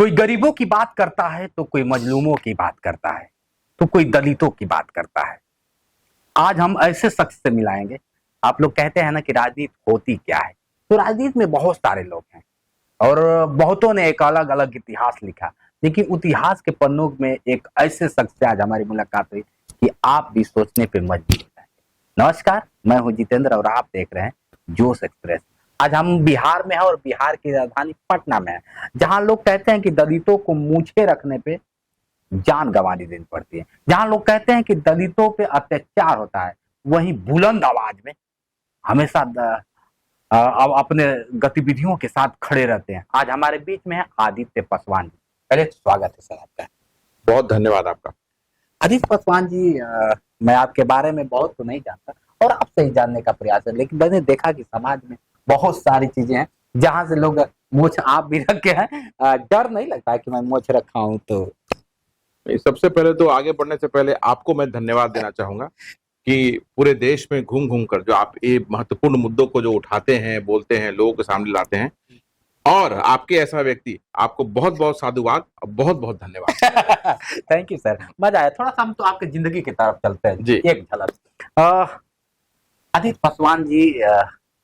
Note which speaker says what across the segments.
Speaker 1: कोई गरीबों की बात करता है तो कोई मजलूमों की बात करता है तो कोई दलितों की बात करता है। आज हम ऐसे शख्स से मिलाएंगे। आप लोग कहते हैं ना कि राजनीति होती क्या है, तो राजनीति में बहुत सारे लोग हैं और बहुतों ने एक अलग अलग इतिहास लिखा, लेकिन इतिहास के पन्नों में एक ऐसे शख्स से आज हमारी मुलाकात हुई कि आप भी सोचने पे मजबूर हो जाएंगे। नमस्कार, मैं हूं जितेंद्र और आप देख रहे हैं जोश एक्सप्रेस। आज हम बिहार में हैं और बिहार की राजधानी पटना में है, जहां लोग कहते हैं कि दलितों को मूछे रखने पे जान गंवानी देनी पड़ती है, जहां लोग कहते हैं कि दलितों पे अत्याचार होता है, वहीं बुलंद आवाज में हमेशा अपने गतिविधियों के साथ खड़े रहते हैं। आज हमारे बीच में है आदित्य पासवान जी। पहले स्वागत है सर आपका।
Speaker 2: बहुत धन्यवाद आपका।
Speaker 1: आदित्य पासवान जी, मैं आपके बारे में बहुत तो नहीं जानता और आपसे ही जानने का प्रयास है, लेकिन मैंने देखा कि समाज में बहुत सारी चीजें हैं जहां से लोग मूछ आप भी रखे हैं। डर नहीं लगता है कि मैं मूछ रखा हूं तो?
Speaker 2: सबसे पहले तो आगे बढ़ने से पहले आपको मैं धन्यवाद देना चाहूंगा कि पूरे देश में घूम घूम कर जो आप ये महत्वपूर्ण मुद्दों को जो उठाते हैं, बोलते हैं, लोगों के सामने लाते हैं, और आपके ऐसा व्यक्ति, आपको बहुत बहुत साधुवाद और बहुत बहुत धन्यवाद।
Speaker 1: थैंक यू सर, मजा आया। थोड़ा सा हम तो आपकी जिंदगी की तरफ चलते हैं
Speaker 2: जी।
Speaker 1: एक झलक। आदित्य पासवान जी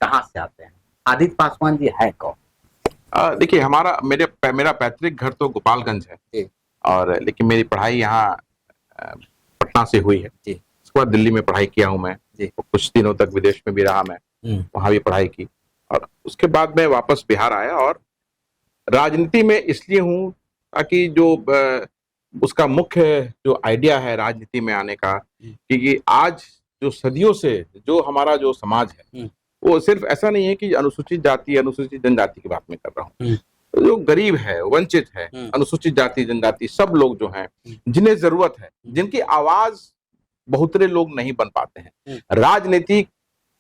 Speaker 1: कहाँ से आते हैं? आदित्य पासवान जी है कौन?
Speaker 2: देखिए, मेरा पैतृक घर तो गोपालगंज है
Speaker 1: जी।
Speaker 2: और लेकिन मेरी पढ़ाई यहाँ पटना से हुई है
Speaker 1: जी।
Speaker 2: उसके बाद दिल्ली में पढ़ाई किया हूँ मैं
Speaker 1: जी।
Speaker 2: कुछ दिनों तक विदेश में भी रहा मैं, वहां भी पढ़ाई की और उसके बाद मैं वापस बिहार आया और राजनीति में इसलिए हूँ ताकि जो उसका मुख्य जो आइडिया है राजनीति में आने का, क्योंकि आज जो सदियों से जो हमारा जो समाज है वो सिर्फ ऐसा नहीं है कि अनुसूचित जाति अनुसूचित जनजाति की बात में कर रहा हूँ, जो गरीब है, वंचित है, अनुसूचित जाति जनजाति सब लोग जो हैं जिन्हें जरूरत है, जिनकी आवाज बहुतरे लोग नहीं बन पाते हैं। राजनीति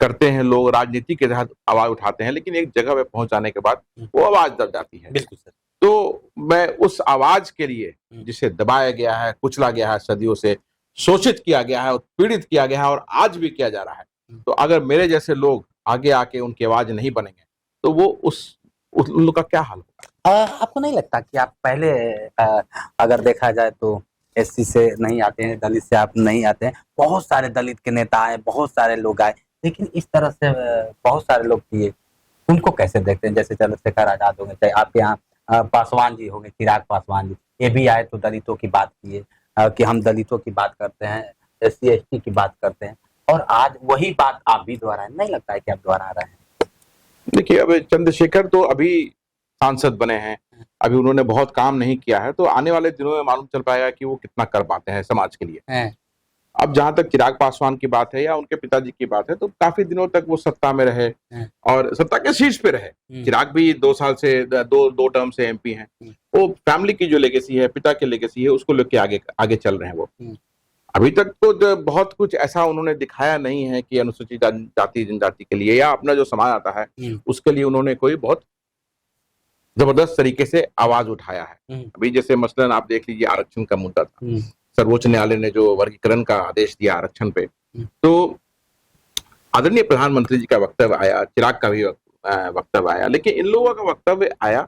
Speaker 2: करते हैं लोग, राजनीति के तहत आवाज उठाते हैं, लेकिन एक जगह पे पहुंच जाने के बाद वो आवाज दब जाती है।
Speaker 1: बिल्कुल सर।
Speaker 2: तो मैं उस आवाज के लिए जिसे दबाया गया है, कुचला गया है, सदियों से शोषित किया गया है, उत्पीड़ित किया गया है और आज भी किया जा रहा है, तो अगर मेरे जैसे लोग आगे आके उनकी आवाज नहीं बनेंगे तो वो उन लोग का क्या हाल होगा?
Speaker 1: आपको नहीं लगता कि आप पहले अगर देखा जाए तो एससी से नहीं आते हैं, दलित से आप नहीं आते हैं, बहुत सारे दलित के नेता आए, बहुत सारे लोग आए, लेकिन इस तरह से बहुत सारे लोग किए, उनको कैसे देखते हैं? जैसे चंद्रशेखर आजाद होंगे, चाहे आपके यहाँ पासवान जी होंगे, चिराग पासवान जी, ये भी आए तो दलितों की बात किए कि हम दलितों की बात करते हैं, SC ST की बात करते हैं, और आज वही बात आप भी दोहराए। नहीं लगता है कि आप दोहरा रहे हैं?
Speaker 2: देखिए, अब चंद्रशेखर तो अभी सांसद बने हैं, अभी उन्होंने बहुत काम नहीं किया है, तो आने वाले दिनों में मालूम चल पाएगा कि वो कितना कर पाते हैं समाज के लिए। अब जहां तक चिराग पासवान की बात है या उनके पिताजी की बात है, तो काफी दिनों तक वो सत्ता में रहे और सत्ता के शीर्ष पे रहे। चिराग भी 2 साल से दो टर्म से MP हैं। वो फैमिली की जो लेगेसी है, पिता की लेगेसी है, उसको लेके आगे चल रहे हैं वो। अभी तक तो बहुत कुछ ऐसा उन्होंने दिखाया नहीं है कि अनुसूचित जाति जनजाति के लिए या अपना जो समाज आता है उसके लिए उन्होंने कोई बहुत जबरदस्त तरीके से आवाज उठाया है। अभी जैसे मसलन आप देख लीजिए, आरक्षण का मुद्दा था, सर्वोच्च न्यायालय ने जो वर्गीकरण का आदेश दिया आरक्षण पे, तो आदरणीय प्रधानमंत्री जी का वक्तव्य आया, चिराग का भी वक्तव्य आया, लेकिन इन लोगों का वक्तव्य आया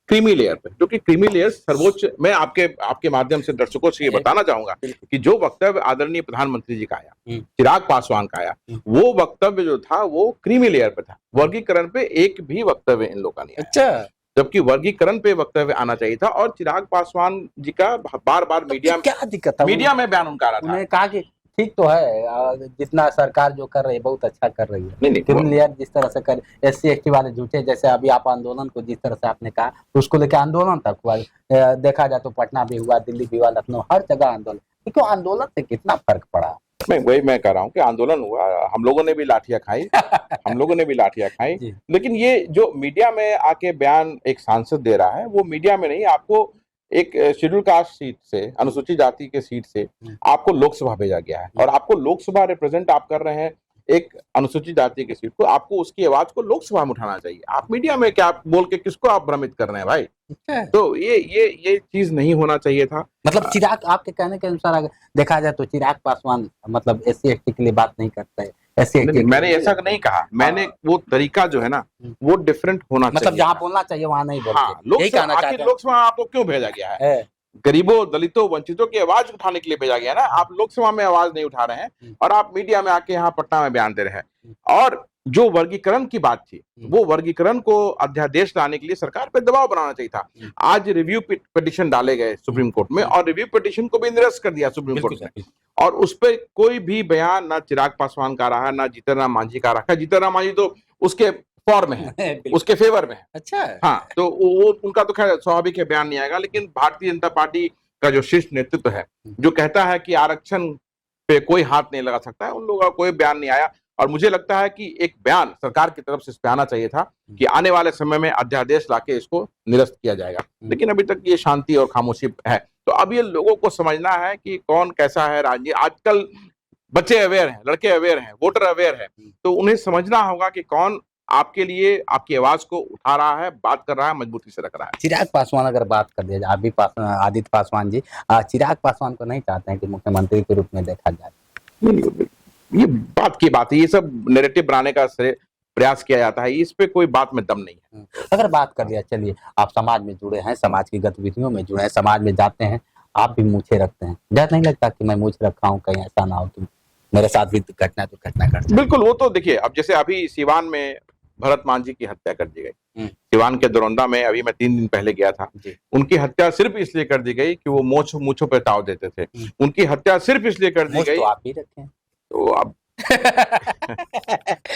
Speaker 2: क्रीमी लेयर पे, जो कि क्रीमी लेयर सर्वोच्च, मैं आपके माध्यम से दर्शकों से ये बताना चाहूंगा कि जो वक्तव्य आदरणीय प्रधानमंत्री जी का आया, चिराग पासवान का आया, वो वक्तव्य जो था वो क्रीमी लेयर पे था। वर्गीकरण पे एक भी वक्तव्य इन लोगों का नहीं आया।
Speaker 1: अच्छा,
Speaker 2: जबकि वर्गीकरण पे वक्तव्य आना चाहिए था। और चिराग पासवान जी का बार बार मीडिया में
Speaker 1: क्या दिक्कत था?
Speaker 2: मीडिया में बयान उनका आ रहा था,
Speaker 1: उन्होंने कहा कि ठीक तो है, जितना सरकार जो कर रही है बहुत अच्छा कर रही है,
Speaker 2: नहीं
Speaker 1: क्रीमी लेयर जिस तरह से कर, SC ST वाले झूठे, जैसे अभी आप आंदोलन को जिस तरह से आपने कहा, तो उसको लेकर आंदोलन तक हुआ। देखा जाए तो पटना भी हुआ, दिल्ली भी हुआ, लखनऊ, हर जगह आंदोलन। क्यों आंदोलन से कितना फर्क पड़ा?
Speaker 2: मैं कह रहा हूँ कि आंदोलन हुआ, हम लोगों ने भी लाठियां खाई हम लोगों ने भी लाठियां खाई, लेकिन ये जो मीडिया में आके बयान एक सांसद दे रहा है, वो मीडिया में नहीं, आपको एक शेड्यूल कास्ट सीट से, अनुसूचित जाति के सीट से आपको लोकसभा भेजा गया है और आपको लोकसभा रिप्रेजेंट आप कर रहे हैं एक अनुसूचित जाति की सीट को, आपको उसकी आवाज को लोकसभा में उठाना चाहिए। आप मीडिया में क्या बोल के किसको आप भ्रमित कर रहे हैं भाई? तो ये चीज नहीं होना चाहिए था।
Speaker 1: मतलब चिराग, आपके कहने के अनुसार अगर देखा जाए तो चिराग पासवान मतलब SC ST के लिए बात नहीं करता है, ऐसे
Speaker 2: मैंने ऐसा नहीं कहा, मैंने वो तरीका जो है ना वो डिफरेंट होना चाहिए,
Speaker 1: मतलब जहाँ बोलना चाहिए वहां नहीं बोलते।
Speaker 2: हाँ, लोकसभा, आखिर लोकसभा आपको क्यों भेजा गया है? गरीबों, दलितों, वंचितों की आवाज उठाने के लिए भेजा गया ना। आप लोकसभा में आवाज नहीं उठा रहे हैं और आप मीडिया में आके यहाँ पटना में बयान दे रहे हैं। और जो वर्गीकरण की बात थी, वो वर्गीकरण को अध्यादेश लाने के लिए सरकार पे दबाव बनाना चाहिए था। आज रिव्यू पिटिशन डाले गए सुप्रीम कोर्ट में और रिव्यू पिटिशन को भी निरस्त कर दिया सुप्रीम कोर्ट ने, और उस पर कोई भी बयान ना चिराग पासवान का रहा, ना जीतन राम मांझी का रखा। जीतन राम मांझी तो उसके फॉर में है, उसके फेवर में है।
Speaker 1: अच्छा,
Speaker 2: हाँ, तो वो उनका तो खैर स्वाभाविक है, बयान नहीं आएगा। लेकिन भारतीय जनता पार्टी का जो शीर्ष नेतृत्व है, जो कहता है कि आरक्षण पे कोई हाथ नहीं लगा सकता है, उन लोगों का कोई बयान नहीं आया। और मुझे लगता है कि एक बयान सरकार की तरफ से इस पे आना चाहिए था कि आने वाले समय में अध्यादेश लाके इसको निरस्त किया जाएगा। लेकिन अभी तक ये शांति और खामोशी है। तो अब ये लोगों को समझना है कि कौन कैसा है राजनीति। आजकल बच्चे अवेयर हैं, लड़के अवेयर हैं, वोटर अवेयर है, तो उन्हें समझना होगा कि कौन आपके लिए आपकी आवाज को उठा रहा है, बात कर रहा है, मजबूती से रख रहा है।
Speaker 1: चिराग पासवान अगर बात कर दिया जाए, अभी आदित्य पासवान जी चिराग पासवान को नहीं चाहते हैं कि मुख्यमंत्री के रूप में देखा जाए।
Speaker 2: ये बात की बात है, ये सब नैरेटिव बनाने का प्रयास किया जाता है, इस पे कोई बात में दम नहीं है।
Speaker 1: अगर बात कर लिया, चलिए आप समाज में जुड़े हैं, समाज की गतिविधियों में जुड़े हैं, समाज में जाते हैं, आप भी मूछें रखते हैं, डर नहीं लगता कि मैं मूछ रखा हूँ, कहीं ऐसा ना हो कि मेरे साथ भी घटना कर?
Speaker 2: बिल्कुल, वो तो देखिए, अब जैसे अभी सिवान में भरत मांझी की हत्या कर दी गई। सिवान के दरौंदा में अभी मैं 3 दिन पहले गया था। उनकी हत्या सिर्फ इसलिए कर दी गई कि वो मूछों पे ताव देते थे। उनकी हत्या सिर्फ इसलिए कर दी गई,
Speaker 1: तो आप भी रखें
Speaker 2: तो अब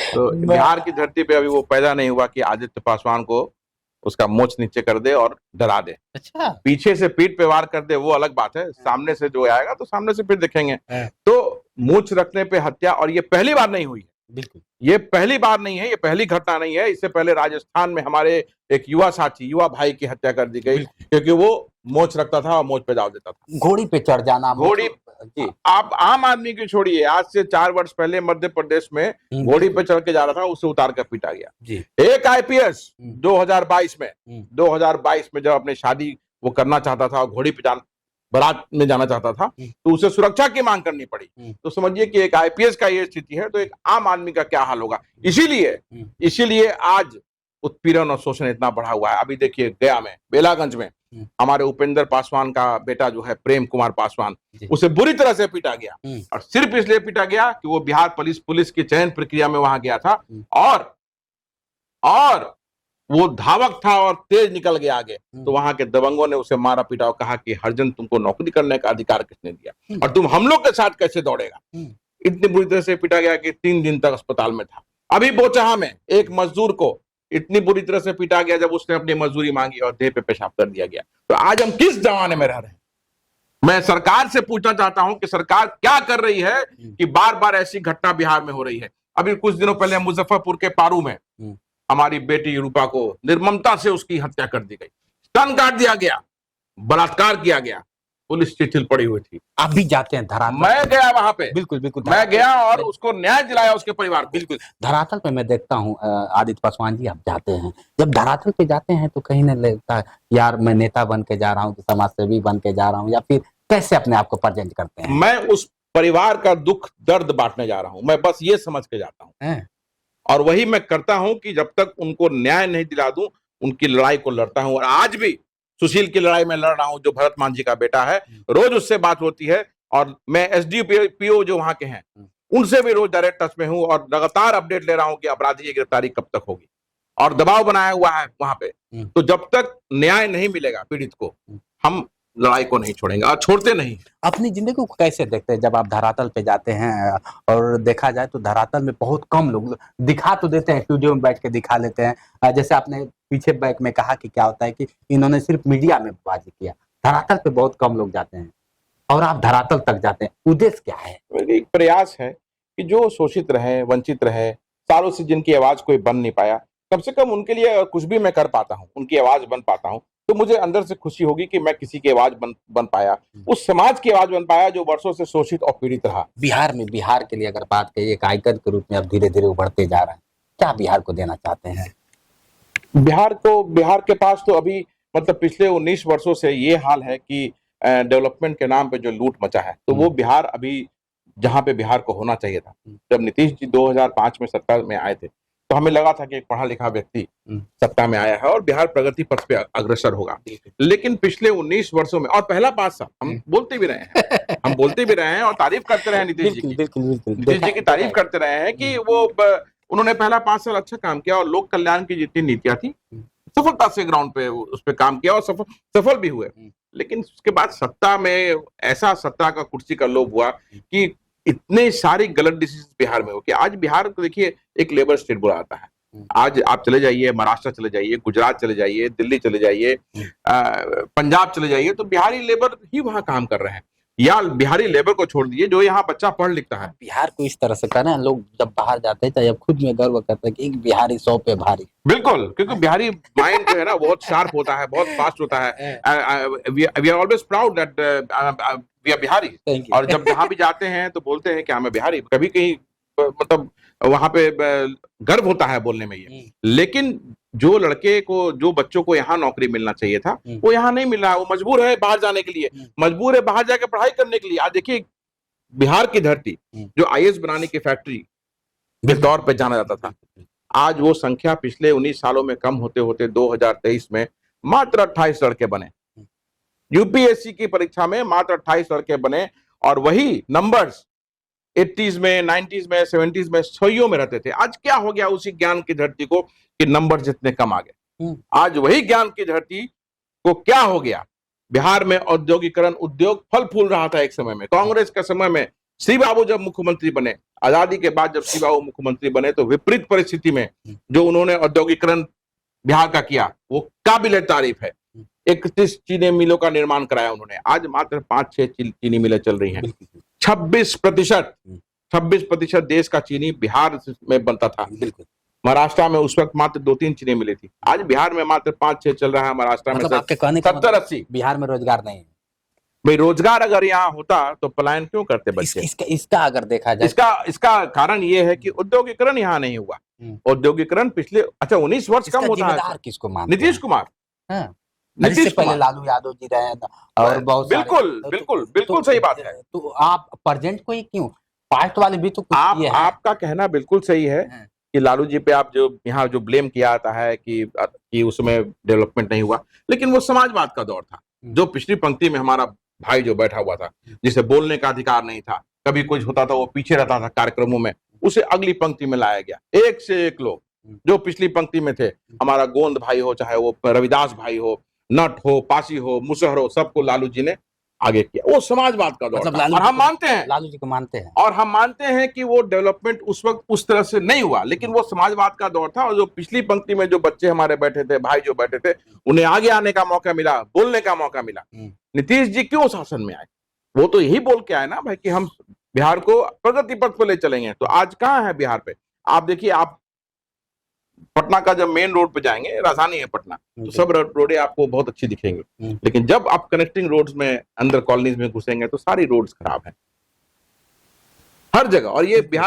Speaker 2: तो बिहार की धरती पे अभी वो पैदा नहीं हुआ कि आदित्य पासवान को उसका मोछ नीचे कर दे और डरा दे।
Speaker 1: अच्छा,
Speaker 2: पीछे से पीठ पे वार कर दे वो अलग बात है, सामने से जो आएगा तो सामने से फिर देखेंगे। तो मूछ रखने पे हत्या, और ये पहली बार नहीं हुई है।
Speaker 1: बिल्कुल, ये
Speaker 2: पहली बार नहीं है, ये पहली घटना नहीं है। इससे पहले राजस्थान में हमारे एक युवा साथी, युवा भाई की हत्या कर दी गई क्योंकि वो मोछ रखता था और मोछ पे दाव देता था।
Speaker 1: घोड़ी पे चढ़ जाना,
Speaker 2: घोड़ी जी, आप आम आदमी की छोड़िए, आज से 4 वर्ष पहले मध्य प्रदेश में घोड़ी पे चढ़ के जा रहा था, उसे उतार कर पीटा गया जी। एक आईपीएस 2022 में जब अपनी शादी वो करना चाहता था और घोड़ी पे बारात में जाना चाहता था, तो उसे सुरक्षा की मांग करनी पड़ी। तो समझिए कि एक आईपीएस का ये स्थिति है, तो एक आम आदमी का क्या हाल होगा। इसीलिए आज उत्पीड़न और शोषण इतना बढ़ा हुआ है। अभी देखिए गया में, बेलागंज में हमारे उपेंद्र पासवान का बेटा जो है प्रेम कुमार पासवान, उसे बुरी तरह से पीटा गया, और सिर्फ इसलिए पीटा गया कि वो बिहार पुलिस की चयन प्रक्रिया में वहां गया था और वो धावक था और तेज निकल गया आगे। तो वहां के दबंगों ने उसे मारा पीटा और कहा कि हरजन, तुमको नौकरी करने का अधिकार किसने दिया और तुम हम लोग के साथ कैसे दौड़ेगा। इतनी बुरी तरह से पीटा गया कि 3 दिन तक अस्पताल में था। अभी बोचहा में एक मजदूर को इतनी बुरी तरह से पीटा गया जब उसने अपनी मजदूरी मांगी और देह पे पेशाब कर दिया गया। तो आज हम किस जमाने में रह रहे हैं? मैं सरकार से पूछना चाहता हूं कि सरकार क्या कर रही है कि बार बार ऐसी घटना बिहार में हो रही है। अभी कुछ दिनों पहले मुजफ्फरपुर के पारू में हमारी बेटी रूपा को निर्ममता से उसकी हत्या कर दी गई, स्तन काट दिया गया, बलात्कार किया गया, पुलिस चिट्ठी पड़ी हुई थी।
Speaker 1: आप भी जाते हैं धरातल?
Speaker 2: मैं गया वहां पे,
Speaker 1: बिल्कुल,
Speaker 2: मैं गया और उसको न्याय दिलाया उसके परिवार को।
Speaker 1: बिल्कुल, धरातल पे मैं देखता हूँ आदित्य पासवान जी, आप जाते हैं, जब धरातल पे जाते हैं तो कहीं नहीं लगता यार मैं नेता बन के जा रहा हूँ, समाज सेवी बन के जा रहा हूँ, या फिर कैसे अपने आप को प्रेजेंट करते हैं?
Speaker 2: मैं उस परिवार का दुख दर्द बांटने जा रहा हूँ, मैं बस ये समझ के जाता हूँ, और वही मैं करता हूं कि जब तक उनको न्याय नहीं दिला दूं, उनकी लड़ाई को लड़ता हूं। और आज भी सुशील की लड़ाई में लड़ रहा हूं, जो भरत मांझी का बेटा है। रोज उससे बात होती है और मैं एसडीपीओ जो वहां के हैं उनसे भी रोज डायरेक्ट टच में हूं और लगातार अपडेट ले रहा हूं कि अपराधी की गिरफ्तारी कब तक होगी, और दबाव बनाया हुआ है वहां पे। तो जब तक न्याय नहीं मिलेगा पीड़ित को, हम लड़ाई को नहीं छोड़ेंगे और छोड़ते नहीं।
Speaker 1: अपनी जिंदगी को कैसे देखते हैं जब आप धरातल पे जाते हैं? और देखा जाए तो धरातल में बहुत कम लोग दिखा तो देते हैं, स्टूडियो में बैठ के दिखा लेते हैं। जैसे आपने पीछे बैक में कहा कि क्या होता है कि इन्होंने सिर्फ मीडिया में बाजी किया, धरातल पे बहुत कम लोग जाते हैं और आप धरातल तक जाते हैं, उद्देश्य क्या है?
Speaker 2: एक प्रयास है कि जो शोषित रहे, वंचित रहे, सालों से जिनकी आवाज कोई बन नहीं पाया, कम से कम उनके लिए कुछ भी मैं कर पाता हूँ, उनकी आवाज बन पाता हूँ, तो मुझे अंदर से खुशी होगी कि मैं किसी की आवाज बन पाया, उस समाज की आवाज बन पाया जो वर्षों से शोषित और पीड़ित रहा।
Speaker 1: बिहार के लिए अगर बात करिए, एक आइकन के रूप में अब धीरे धीरे उभरते जा रहा है, क्या बिहार को देना चाहते हैं?
Speaker 2: बिहार के पास तो अभी मतलब पिछले 19 वर्षों से ये हाल है कि डेवलपमेंट के नाम पे जो लूट मचा है, तो वो बिहार अभी जहां पे बिहार को होना चाहिए था। जब नीतीश जी 2005 में सत्ता में आए थे तो हमें लगा था कि एक पढ़ा लिखा व्यक्ति सत्ता में आया है और बिहार प्रगति पथ पे अग्रसर होगा। लेकिन पिछले 19 वर्षों में और पहला 5 साल हम बोलते भी रहे हैं, हम बोलते भी रहे हैं और तारीफ करते रहे हैं नीतीश जी की, नीतीश जी की तारीफ करते रहे हैं कि वो उन्होंने पहला 5 साल अच्छा काम किया और लोक कल्याण की जितनी नीतियां थी सफलता से ग्राउंड पे उस पर काम किया और सफल भी हुए। लेकिन उसके बाद सत्ता में ऐसा सत्ता का कुर्सी का लोभ हुआ कि इतने सारी गलत डिसीजन बिहार में हो कि आज बिहार को देखिए एक लेबर स्टेट बोला जाता है। आज आप चले जाइए, महाराष्ट्र चले जाइए, गुजरात चले जाइए, दिल्ली चले जाइए, पंजाब चले जाइए, तो बिहारी लेबर ही वहां काम कर रहे हैं। या बिहारी लेबर को छोड़ दीजिए जो यहाँ बच्चा पढ़ लिखता है।
Speaker 3: बिहार को इस तरह से करना, लोग जब बाहर जाते हैं तो जब खुद में गर्व करते हैं कि एक बिहारी 100 पे भारी।
Speaker 2: बिल्कुल, क्योंकि बिहारी माइंड जो है ना बहुत शार्प होता है, बहुत फास्ट होता है। We are always proud that we are Bihari. और जब जहां भी जाते हैं तो बोलते हैं कि हमें बिहारी, कभी कहीं मतलब वहां पे गर्व होता है बोलने में ये। लेकिन जो लड़के को, जो बच्चों को यहाँ नौकरी मिलना चाहिए था वो यहाँ नहीं मिल रहा है। वो मजबूर है बाहर जाने के लिए, मजबूर है बाहर जाकर पढ़ाई करने के लिए। आज देखिए बिहार की धरती जो आईएएस बनाने की फैक्ट्री के तौर पे जाना जाता था, आज वो संख्या पिछले 19 सालों में कम होते होते 2023 में मात्र 28 लड़के बने। यूपीएससी की परीक्षा में मात्र 28 लड़के बने और वही नंबर्स 80s में, 90s में, 70s में सौयों में रहते थे। आज क्या हो गया उसी ज्ञान की धरती को कि नंबर जितने कम आ गए। आज वही ज्ञान की धरती को क्या हो गया, बिहार में औद्योगिकरण, उद्योग फल फूल रहा था एक समय में। कांग्रेस के समय में श्री बाबू जब मुख्यमंत्री बने, आजादी के बाद जब श्री बाबू मुख्यमंत्री बने तो विपरीत परिस्थिति में जो उन्होंने औद्योगिकरण बिहार का किया वो काबिले तारीफ है। 31 चीनी मिलों का निर्माण कराया उन्होंने। आज मात्र 5-6 चीनी मिलें चल रही हैं। 26% देश का चीनी बिहार में बनता था। महाराष्ट्र में उस वक्त मात्र 2-3 चीनी मिली थी। आज बिहार में मात्र 5-6 चल रहा है। महाराष्ट्र में 70-80।
Speaker 3: बिहार में रोजगार नहीं है
Speaker 2: भाई। रोजगार अगर यहाँ होता तो पलायन क्यों करते बच्चे?
Speaker 3: इसका अगर देखा जाए,
Speaker 2: इसका कारण ये है कि औद्योगिकरण यहाँ नहीं हुआ। औद्योगिकरण पिछले 19 वर्ष कम होता है।
Speaker 3: किसको मानते?
Speaker 2: नीतीश कुमार।
Speaker 3: नीतीश पहले लालू यादव जी रहे और बहुत
Speaker 2: बिल्कुल सही बात है।
Speaker 3: तो आप प्रेजेंट को ही क्यों, पास्ट वाले भी तो कुछ किए हैं।
Speaker 2: आपका कहना बिल्कुल सही है कि लालू जी पे आप जो यहाँ जो ब्लेम किया जाता है कि उसमें डेवलपमेंट नहीं हुआ, लेकिन वो समाजवाद का दौर था। जो पिछली पंक्ति में हमारा भाई जो बैठा हुआ था, जिसे बोलने का अधिकार नहीं था, कभी कुछ होता था वो पीछे रहता था कार्यक्रमों में, उसे अगली पंक्ति में लाया गया। एक से एक लोग जो पिछली पंक्ति में थे, हमारा गोंद भाई हो, चाहे वो रविदास भाई हो, नट हो, पासी हो, मुसहर हो, सबको लालू जी ने आगे किया। वो समाजवाद का दौर था और हम मानते हैं,
Speaker 3: लालू जी को मानते हैं,
Speaker 2: और हम मानते हैं कि वो डेवलपमेंट उस वक्त उस तरह से नहीं हुआ, लेकिन वो समाजवाद का दौर था। और जो पिछली पंक्ति में जो बच्चे हमारे बैठे थे, भाई जो बैठे थे, उन्हें आगे आने का मौका मिला, बोलने का मौका मिला। नीतीश जी क्यों शासन में आए? वो तो यही बोल के आए ना भाई कि हम बिहार को प्रगति पथ पर ले चलेंगे। तो आज कहाँ है बिहार पे? आप देखिए, आप पटना का जब मेन रोड पे जाएंगे, राजधानी है पटना, तो सब रोडें आपको बहुत अच्छी दिखेंगी, लेकिन जब आप कनेक्टिंग रोड्स में अंदर कॉलोनीज में घुसेंगे तो सारी रोड्स खराब हैं हर जगह। और ये बिहार